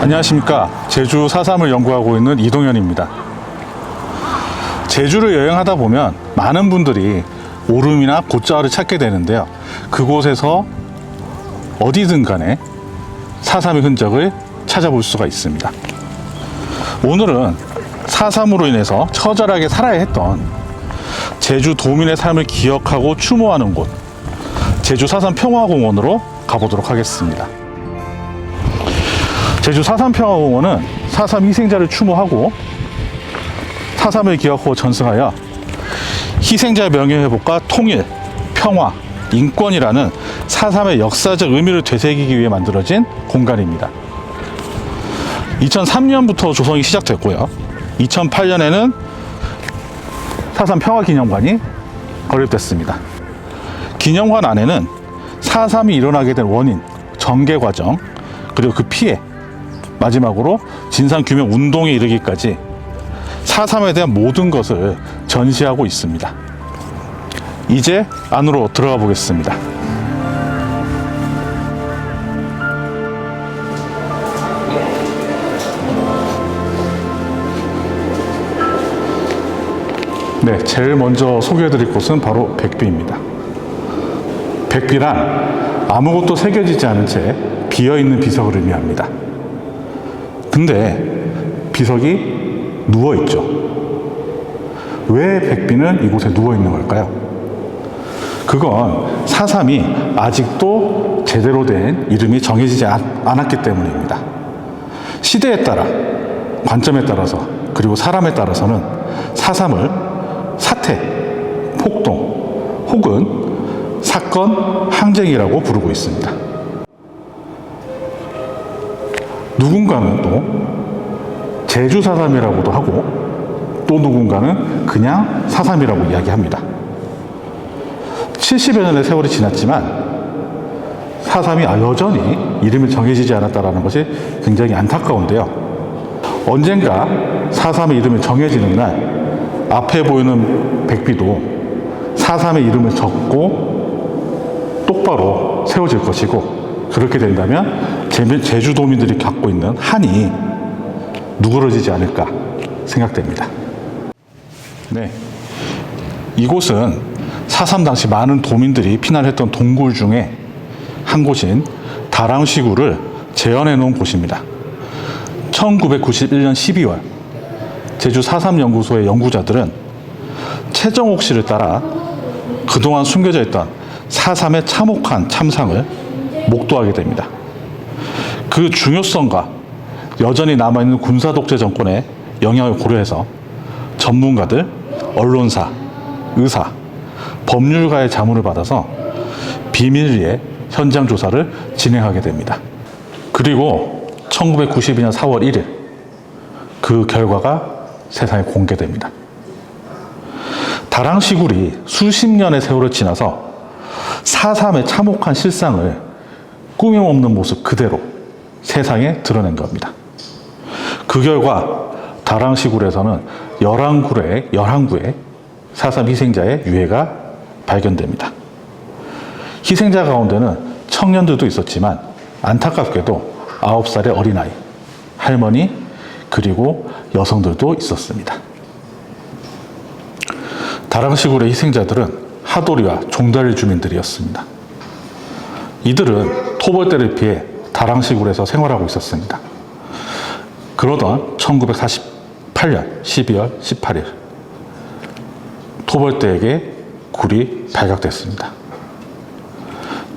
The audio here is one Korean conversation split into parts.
안녕하십니까. 제주 4.3을 연구하고 있는 이동현입니다. 제주를 여행하다 보면 많은 분들이 오름이나 곶자월을 찾게 되는데요. 그곳에서 어디든 간에 4.3의 흔적을 찾아볼 수가 있습니다. 오늘은 4.3으로 인해서 처절하게 살아야 했던 제주 도민의 삶을 기억하고 추모하는 곳, 제주 4.3 평화공원으로 가보도록 하겠습니다. 제주 4.3 평화공원은 4.3 희생자를 추모하고 4.3을 기억하고 전승하여 희생자의 명예회복과 통일, 평화, 인권이라는 4.3의 역사적 의미를 되새기기 위해 만들어진 공간입니다. 2003년부터 조성이 시작됐고요. 2008년에는 4.3 평화기념관이 건립됐습니다. 기념관 안에는 4.3이 일어나게 된 원인, 전개 과정, 그리고 그 피해, 마지막으로 진상규명 운동에 이르기까지 4.3에 대한 모든 것을 전시하고 있습니다. 이제 안으로 들어가 보겠습니다. 네, 제일 먼저 소개해드릴 곳은 바로 백비입니다. 백비란 아무것도 새겨지지 않은 채 비어있는 비석을 의미합니다. 근데 비석이 누워있죠. 왜 백비는 이곳에 누워있는 걸까요? 그건 4.3이 아직도 제대로 된 이름이 정해지지 않았기 때문입니다. 시대에 따라, 관점에 따라서, 그리고 사람에 따라서는 4.3을 사태, 폭동, 혹은 사건, 항쟁이라고 부르고 있습니다. 누군가는 또 제주 4.3이라고도 하고 또 누군가는 그냥 4.3이라고 이야기합니다. 70여 년의 세월이 지났지만 4.3이 여전히 이름이 정해지지 않았다는 것이 굉장히 안타까운데요. 언젠가 4.3의 이름이 정해지는 날 앞에 보이는 백비도 4.3의 이름을 적고 똑바로 세워질 것이고, 그렇게 된다면 제주도민들이 갖고 있는 한이 누그러지지 않을까 생각됩니다. 네, 이곳은 4.3 당시 많은 도민들이 피난했던 동굴 중에 한 곳인 다랑시구를 재현해 놓은 곳입니다. 1991년 12월 제주 4.3 연구소의 연구자들은 최정옥 씨를 따라 그동안 숨겨져 있던 4.3의 참혹한 참상을 목도하게 됩니다. 그 중요성과 여전히 남아있는 군사독재 정권의 영향을 고려해서 전문가들, 언론사, 의사, 법률가의 자문을 받아서 비밀리에 현장 조사를 진행하게 됩니다. 그리고 1992년 4월 1일 그 결과가 세상에 공개됩니다. 다랑시굴이 수십 년의 세월을 지나서 4.3의 참혹한 실상을 꾸밈없는 모습 그대로 세상에 드러낸 겁니다. 그 결과 다랑시굴에서는 11구의 4.3 희생자의 유해가 발견됩니다. 희생자 가운데는 청년들도 있었지만 안타깝게도 9살의 어린아이, 할머니, 그리고 여성들도 있었습니다. 다랑시굴의 희생자들은 하도리와 종달 주민들이었습니다. 이들은 토벌대를 피해 다랑시굴에서 생활하고 있었습니다. 그러던 1948년 12월 18일 토벌대에게 굴이 발각됐습니다.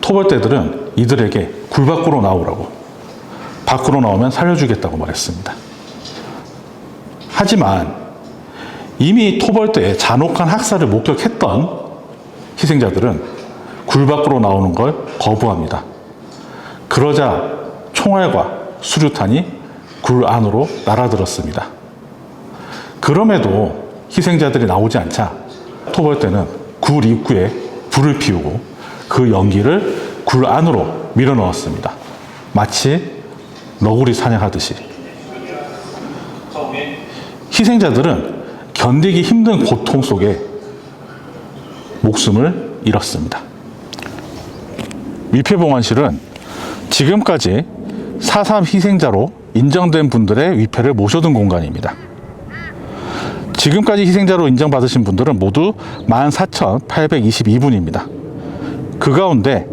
토벌대들은 이들에게 굴 밖으로 나오라고, 밖으로 나오면 살려주겠다고 말했습니다. 하지만 이미 토벌대의 잔혹한 학살을 목격했던 희생자들은 굴 밖으로 나오는 걸 거부합니다. 그러자 총알과 수류탄이 굴 안으로 날아들었습니다. 그럼에도 희생자들이 나오지 않자 토벌대는 굴 입구에 불을 피우고 그 연기를 굴 안으로 밀어 넣었습니다. 마치 너구리 사냥하듯이. 희생자들은 견디기 힘든 고통 속에 목숨을 잃었습니다. 위패봉안실은 지금까지 4.3 희생자로 인정된 분들의 위패를 모셔둔 공간입니다. 지금까지 희생자로 인정받으신 분들은 모두 14,822분입니다. 그 가운데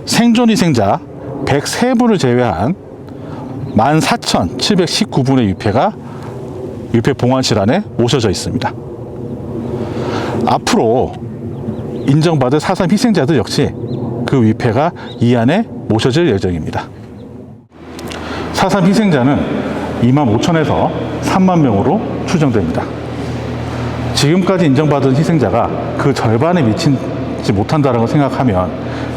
생존 희생자 103분을 제외한 14,719분의 위패가 위패 봉안실 안에 모셔져 있습니다. 앞으로 인정받을 4.3 희생자들 역시 그 위패가 이 안에 모셔질 예정입니다. 4.3 희생자는 25,000에서 3만 명으로 추정됩니다. 지금까지 인정받은 희생자가 그 절반에 미치지 못한다는 걸 생각하면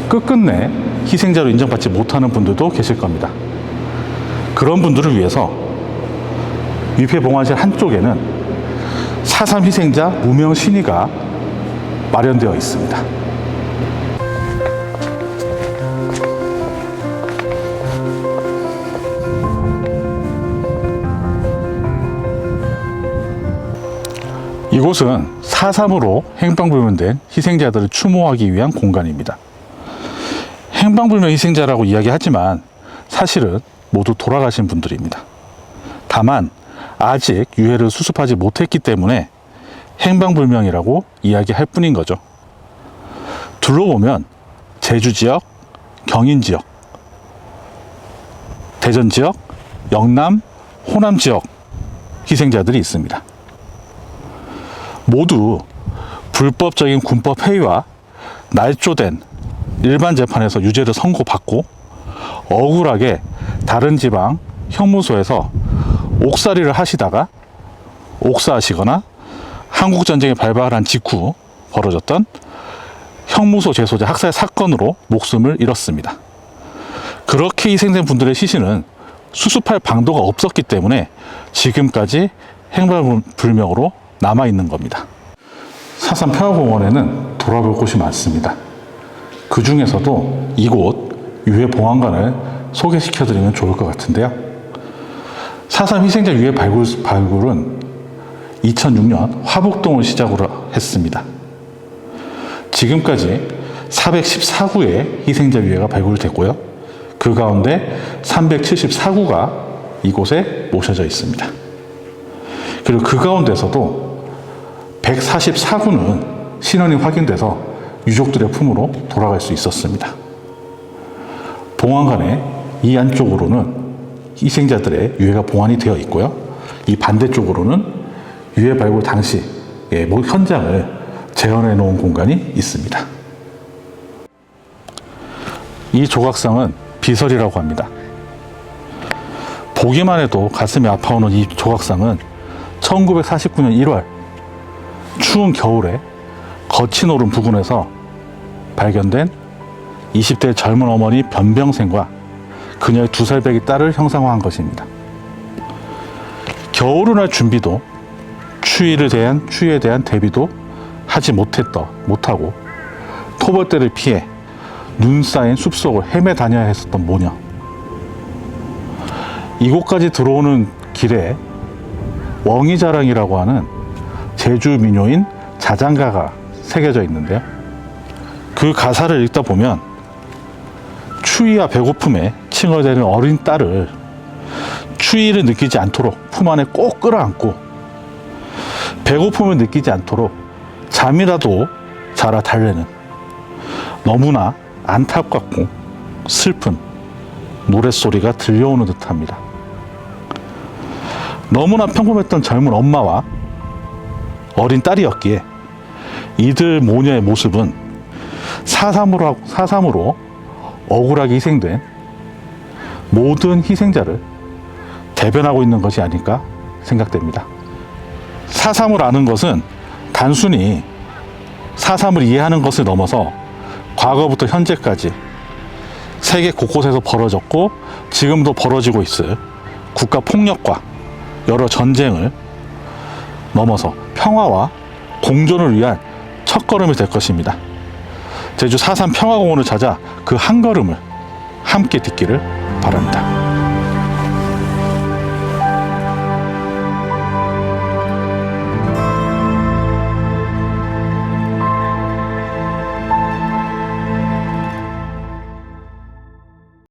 끝끝내 희생자로 인정받지 못하는 분들도 계실 겁니다. 그런 분들을 위해서 위패 봉안실 한쪽에는 4.3 희생자 무명 신의가 마련되어 있습니다. 이곳은 4.3으로 행방불명된 희생자들을 추모하기 위한 공간입니다. 행방불명 희생자라고 이야기하지만 사실은 모두 돌아가신 분들입니다. 다만 아직 유해를 수습하지 못했기 때문에 행방불명이라고 이야기할 뿐인 거죠. 둘러보면 제주 지역, 경인 지역, 대전 지역, 영남, 호남 지역 희생자들이 있습니다. 모두 불법적인 군법 회의와 날조된 일반 재판에서 유죄를 선고받고 억울하게 다른 지방 형무소에서 옥살이를 하시다가 옥사하시거나 한국전쟁이 발발한 직후 벌어졌던 형무소 재소자 학살 사건으로 목숨을 잃었습니다. 그렇게 희생된 분들의 시신은 수습할 방도가 없었기 때문에 지금까지 행방불명으로 남아있는 겁니다. 4.3 평화공원에는 돌아볼 곳이 많습니다. 그 중에서도 이곳 유해봉안관을 소개시켜드리면 좋을 것 같은데요. 4.3 희생자 유해 발굴은 2006년 화북동을 시작으로 했습니다. 지금까지 414구의 희생자 유해가 발굴됐고요. 그 가운데 374구가 이곳에 모셔져 있습니다. 그리고 그 가운데서도 144구는 신원이 확인돼서 유족들의 품으로 돌아갈 수 있었습니다. 봉안관의 이 안쪽으로는 희생자들의 유해가 봉안이 되어 있고요. 이 반대쪽으로는 유해 발굴 당시의 현장을 재현해 놓은 공간이 있습니다. 이 조각상은 비설이라고 합니다. 보기만 해도 가슴이 아파오는 이 조각상은 1949년 1월 추운 겨울에 거친 오름 부근에서 발견된 20대 젊은 어머니 변병생과 그녀의 2살배기 딸을 형상화한 것입니다. 겨울을 할 준비도 추위에 대한 대비도 하지 못하고 토벌대를 피해 눈 쌓인 숲속을 헤매 다녀야 했었던 모녀. 이곳까지 들어오는 길에 웡이자랑이라고 하는 제주 민요인 자장가가 새겨져 있는데요. 그 가사를 읽다 보면 추위와 배고픔에 칭얼대는 어린 딸을 추위를 느끼지 않도록 품 안에 꼭 끌어안고 배고픔을 느끼지 않도록 잠이라도 자라 달래는 너무나 안타깝고 슬픈 노랫소리가 들려오는 듯합니다. 너무나 평범했던 젊은 엄마와 어린 딸이었기에 이들 모녀의 모습은 4.3으로 억울하게 희생된 모든 희생자를 대변하고 있는 것이 아닐까 생각됩니다. 4.3을 아는 것은 단순히 4.3을 이해하는 것을 넘어서 과거부터 현재까지 세계 곳곳에서 벌어졌고 지금도 벌어지고 있을 국가 폭력과 여러 전쟁을 넘어서 평화와 공존을 위한 첫걸음이 될 것입니다. 제주 4.3 평화공원을 찾아 그 한 걸음을 함께 딛기를 바랍니다.